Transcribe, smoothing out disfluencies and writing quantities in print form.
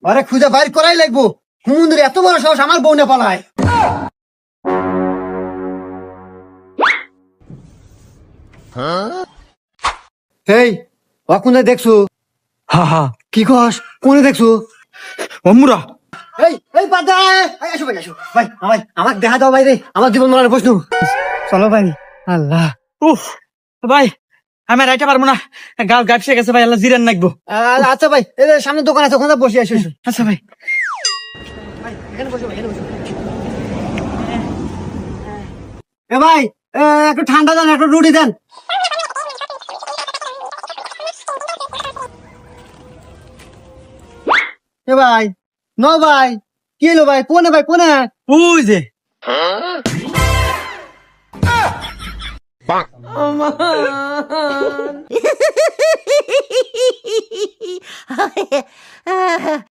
আরে খুঁজে বাইর করাই লাগবো। হুমুন্দির এত বড় সাহস আমার বউ নে পালায়। এই অকুনে দেখছো? হা হা কি কস? কোনে দেখছো? অমুরা এই পাদা, আসো ভাই, আসো ভাই, আমাকে দেখা দাও ভাই রে, আমার জীবন মরণের প্রশ্ন। চলো ভাই। আল্লাহ। উফ ভাই আমি আর আইতে পারবো না, গাল গাপসে গেছে ভাই, আল্লাহ জিরান নাকবো। আচ্ছা ভাই, এই যে সামনে দোকান আছে, ওখানে বসে আসো। আচ্ছা ভাই। এখানে বসো ভাই, এখানে বসো। এ ভাই, একটু ঠান্ডা দেন, একটু রুটি দেন। এ ভাই, ন ভাই, কি হলো ভাই? কোনে ভাই, কোনে? ওই যে